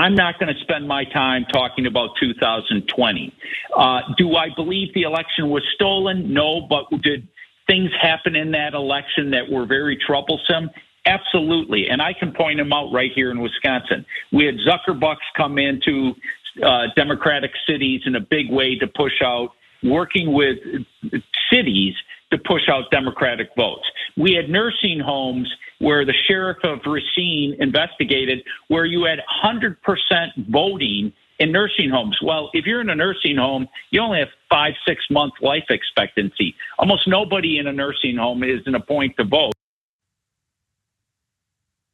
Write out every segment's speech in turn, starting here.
I'm not going to spend my time talking about 2020. Do I believe the election was stolen? No, but did things happen in that election that were very troublesome? Absolutely. And I can point them out right here in Wisconsin. We had Zuckerbucks come into Democratic cities in a big way to push out, working with cities to push out Democratic votes. We had nursing homes where the sheriff of Racine investigated where you had 100% voting in nursing homes. Well, if you're in a nursing home, you only have 5-6 month life expectancy. Almost nobody in a nursing home is in a point to vote.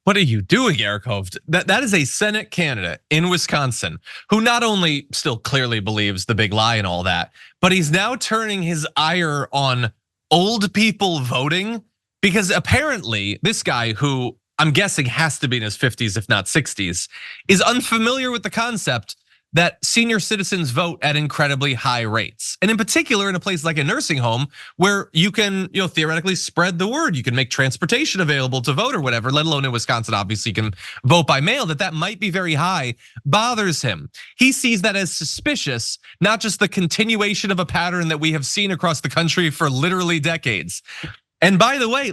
What are you doing, Eric Hovde? That is a Senate candidate in Wisconsin who not only still clearly believes the big lie and all that, but he's now turning his ire on old people voting, because apparently this guy, who I'm guessing has to be in his 50s, if not 60s, is unfamiliar with the concept that senior citizens vote at incredibly high rates. And in particular, in a place like a nursing home where you can, theoretically spread the word. You can make transportation available to vote or whatever, let alone in Wisconsin, obviously you can vote by mail, that might be very high, bothers him. He sees that as suspicious, not just the continuation of a pattern that we have seen across the country for literally decades. And by the way,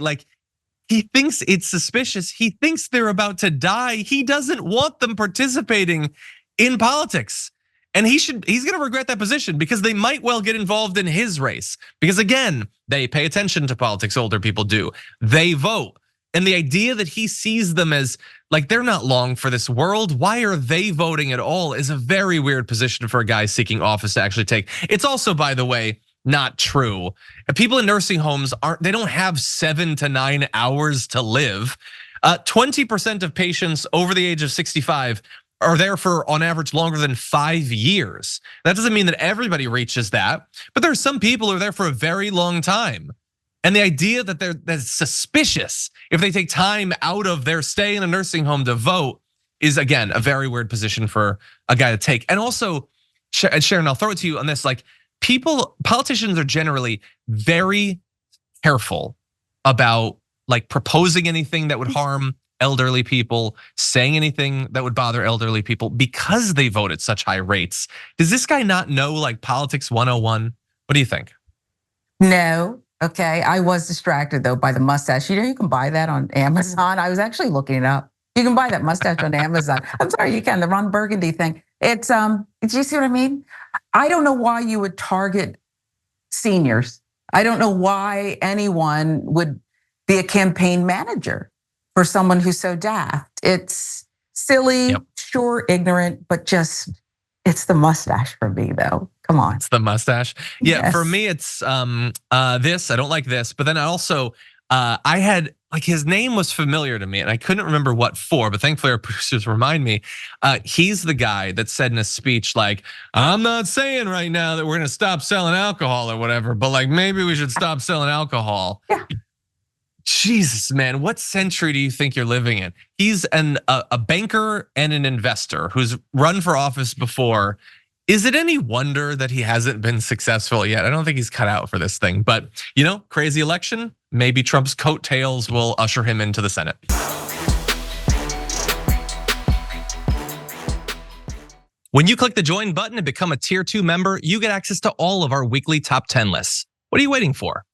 he thinks it's suspicious. He thinks they're about to die. He doesn't want them participating in politics. And he's gonna regret that position, because they might well get involved in his race. Because again, they pay attention to politics, older people do. They vote. And the idea that he sees them as they're not long for this world, why are they voting at all, is a very weird position for a guy seeking office to actually take. It's also, by the way, not true. People in nursing homes they don't have 7 to 9 hours to live. 20% of patients over the age of 65 are there for, on average, longer than 5 years. That doesn't mean that everybody reaches that, but there are some people who are there for a very long time. And the idea that that's suspicious if they take time out of their stay in a nursing home to vote is, again, a very weird position for a guy to take. And also, Sharon, I'll throw it to you on this, politicians are generally very careful about proposing anything that would harm elderly people, saying anything that would bother elderly people, because they vote at such high rates. Does this guy not know politics 101? What do you think? No. Okay, I was distracted though by the mustache. You can buy that on Amazon. I was actually looking it up. You can buy that mustache on Amazon. I'm sorry, you can. The Ron Burgundy thing. It's do you see what I mean? I don't know why you would target seniors. I don't know why anyone would be a campaign manager for someone who's so daft. It's silly, yep. Sure, ignorant, but it's the mustache for me though. Come on. It's the mustache. Yeah, yes. For me, it's this. I don't like this, but then I also I had his name was familiar to me, and I couldn't remember what for. But thankfully, our producers remind me. He's the guy that said in a speech, "I'm not saying right now that we're gonna stop selling alcohol or whatever, but maybe we should stop selling alcohol." Yeah. Jesus, man, what century do you think you're living in? He's a banker and an investor who's run for office before. Is it any wonder that he hasn't been successful yet? I don't think he's cut out for this thing, but crazy election. Maybe Trump's coattails will usher him into the Senate. When you click the join button and become a tier 2 member, you get access to all of our weekly top 10 lists. What are you waiting for?